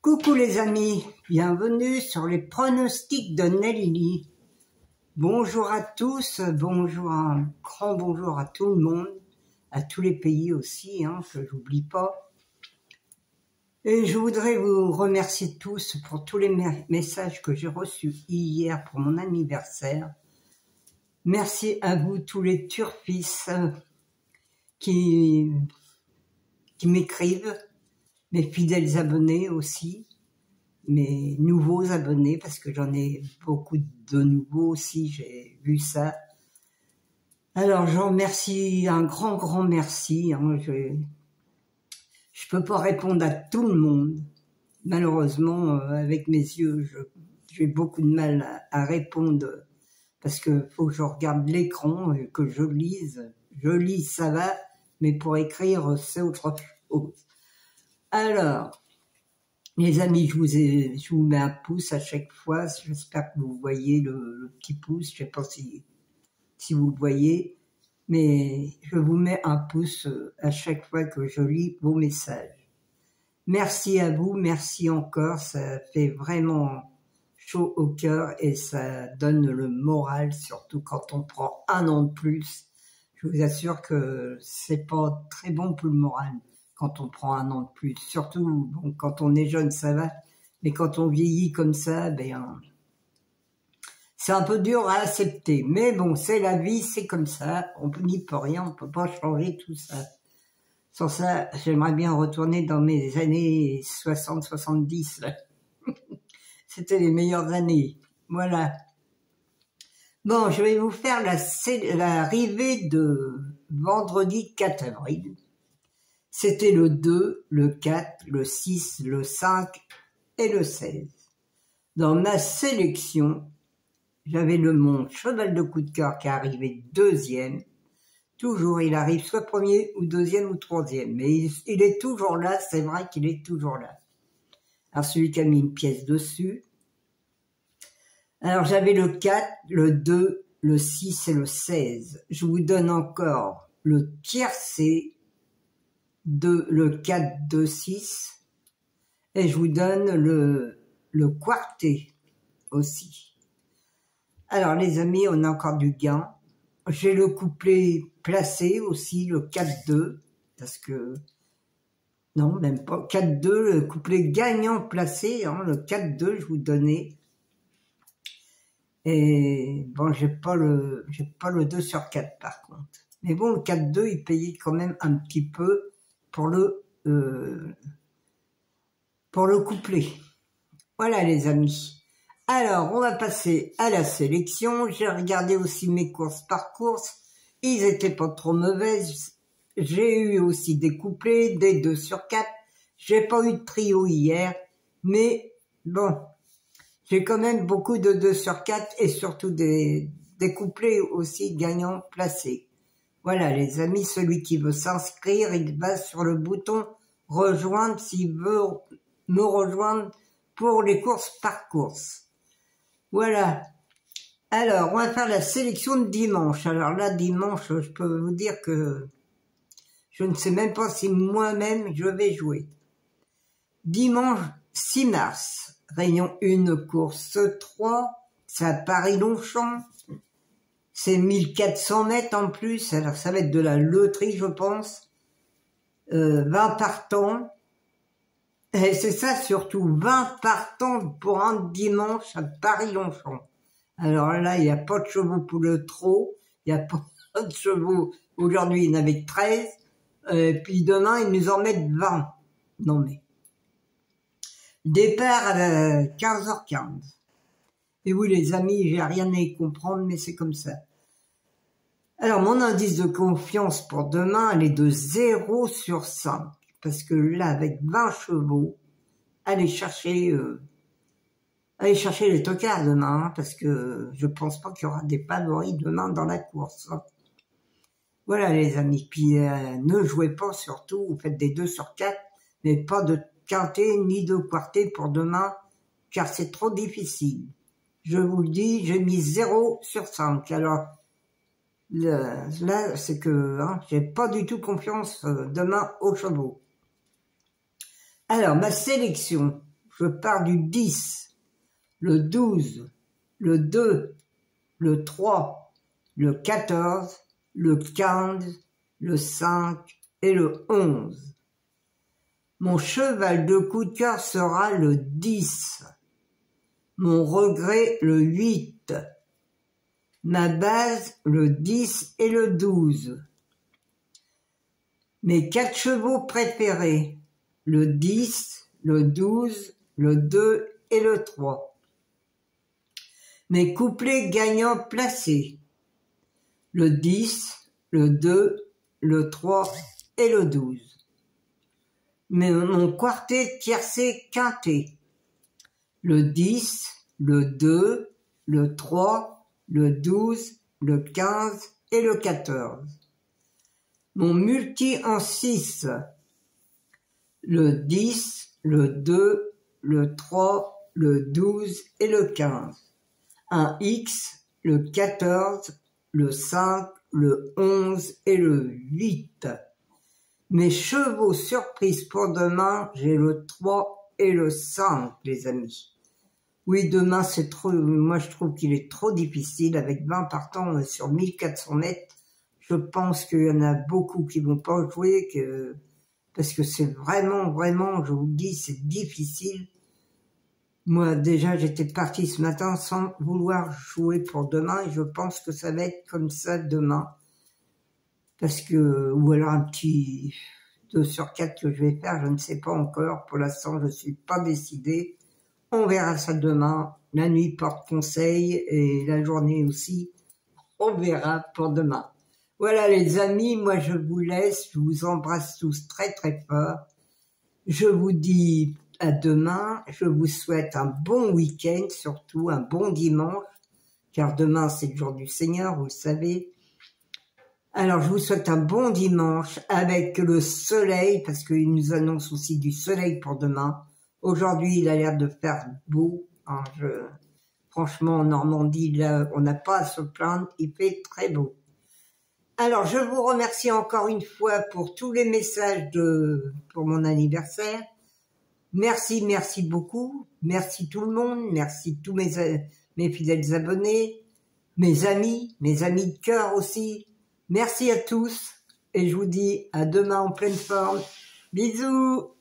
Coucou les amis, bienvenue sur les pronostics de Nelly. Bonjour à tous, bonjour, un grand bonjour à tout le monde, à tous les pays aussi, que j'oublie pas. Et je voudrais vous remercier tous pour tous les messages que j'ai reçus hier pour mon anniversaire. Merci à vous tous les turfis qui m'écrivent, mes fidèles abonnés aussi, mes nouveaux abonnés, parce que j'en ai beaucoup de nouveaux aussi, j'ai vu ça. Alors j'en remercie, un grand merci. Je peux pas répondre à tout le monde. Malheureusement, avec mes yeux, j'ai beaucoup de mal à répondre, parce que faut que je regarde l'écran et que je lise. Je lis, ça va, mais pour écrire, c'est autre chose. Alors, les amis, je vous mets un pouce à chaque fois. J'espère que vous voyez le petit pouce. Je sais pas si vous le voyez, mais je vous mets un pouce à chaque fois que je lis vos messages. Merci à vous, merci encore. Ça fait vraiment chaud au cœur et ça donne le moral, surtout quand on prend un an de plus. Je vous assure que c'est pas très bon pour le moral quand on prend un an de plus. Surtout, bon, quand on est jeune, ça va. Mais quand on vieillit comme ça, c'est un peu dur à accepter. Mais bon, c'est la vie, c'est comme ça. On n'y peut rien, on peut pas changer tout ça. Sans ça, j'aimerais bien retourner dans mes années 60-70. C'était les meilleures années. Voilà. Bon, je vais vous faire l'arrivée de vendredi 4 avril. C'était le 2, le 4, le 6, le 5 et le 16. Dans ma sélection, j'avais mon cheval de coup de cœur qui est arrivé deuxième. Toujours, il arrive soit premier ou deuxième ou troisième. Mais il est toujours là, c'est vrai qu'il est toujours là. Alors celui qui a mis une pièce dessus. Alors j'avais le 4, le 2, le 6 et le 16. Je vous donne encore le tiercé, le 4, 2, 6, et je vous donne le quarté aussi. Alors les amis, on a encore du gain. J'ai le couplet placé aussi, le 4, 2, parce que, non, même pas, 4, 2, le couplet gagnant placé, le 4, 2, je vous donnais. Et bon, j'ai pas le 2 sur 4 par contre. Mais bon, le 4, 2, il payait quand même un petit peu pour le couplet. Voilà les amis. Alors, on va passer à la sélection. J'ai regardé aussi mes courses par course. Ils étaient pas trop mauvaises. J'ai eu aussi des couplets, des 2 sur 4. J'ai pas eu de trio hier. Mais bon, j'ai quand même beaucoup de 2 sur 4 et surtout des couplets aussi gagnants placés. Voilà les amis, celui qui veut s'inscrire, il va sur le bouton rejoindre s'il veut me rejoindre pour les courses par course. Voilà. Alors, on va faire la sélection de dimanche. Alors là, dimanche, je peux vous dire que je ne sais même pas si moi-même je vais jouer. Dimanche 6 mars, réunion 1, course 3, c'est à Paris-Longchamp. C'est 1400 mètres en plus, alors ça va être de la loterie, je pense. 20 partants. Et c'est ça surtout, 20 partants pour un dimanche à Paris-Longchamp. Alors là, il n'y a pas de chevaux pour le trot, il n'y a pas de chevaux. Aujourd'hui, il y en avait 13, et puis demain, ils nous en mettent 20. Non mais. Départ à 15h15. Et oui, les amis, j'ai rien à y comprendre, mais c'est comme ça. Alors, mon indice de confiance pour demain, elle est de 0 sur 5. Parce que là, avec 20 chevaux, allez chercher les tocards demain, parce que je pense pas qu'il y aura des favoris demain dans la course. Voilà, les amis. Puis, ne jouez pas surtout, vous faites des 2 sur 4, mais pas de quintet ni de quarté pour demain, car c'est trop difficile. Je vous le dis, j'ai mis 0 sur 5. Alors, là, c'est que j'ai pas du tout confiance demain aux chevaux. Alors, ma sélection, Je pars du 10, le 12, le 2, le 3, le 14, le 15, le 5 et le 11. Mon cheval de coup de cœur sera le 10. Mon regret le 8. Ma base le 10 et le 12. Mes 4 chevaux préférés, le 10, le 12, le 2 et le 3. Mes couplets gagnants placés, le 10, le 2, le 3 et le 12. Mais mon quartet tiercé quinté, le 10, le 2, le 3, le 12, le 15 et le 14. Mon multi en 6, le 10, le 2, le 3, le 12 et le 15. Un X, le 14, le 5, le 11 et le 8. Mes chevaux surprises pour demain, j'ai le 3 et le 5, les amis. Oui, demain, c'est trop, moi je trouve qu'il est trop difficile. Avec 20 partants sur 1400 mètres, je pense qu'il y en a beaucoup qui vont pas jouer, parce que c'est vraiment, je vous le dis, c'est difficile. Moi, déjà, j'étais partie ce matin sans vouloir jouer pour demain, et je pense que ça va être comme ça demain. Parce que, ou alors un petit 2 sur 4 que je vais faire, je ne sais pas encore. Pour l'instant, je ne suis pas décidée. On verra ça demain. La nuit porte conseil et la journée aussi. On verra pour demain. Voilà les amis, moi je vous laisse. Je vous embrasse tous très fort. Je vous dis à demain. Je vous souhaite un bon week-end, surtout un bon dimanche. Car demain c'est le jour du Seigneur, vous le savez. Alors, je vous souhaite un bon dimanche avec le soleil, parce qu'il nous annonce aussi du soleil pour demain. Aujourd'hui, il a l'air de faire beau. Hein, franchement, en Normandie, là, on n'a pas à se plaindre, il fait très beau. Alors, je vous remercie encore une fois pour tous les messages pour mon anniversaire. Merci beaucoup. Merci tout le monde. Merci tous mes fidèles abonnés, mes amis de cœur aussi. Merci à tous et je vous dis à demain en pleine forme. Bisous!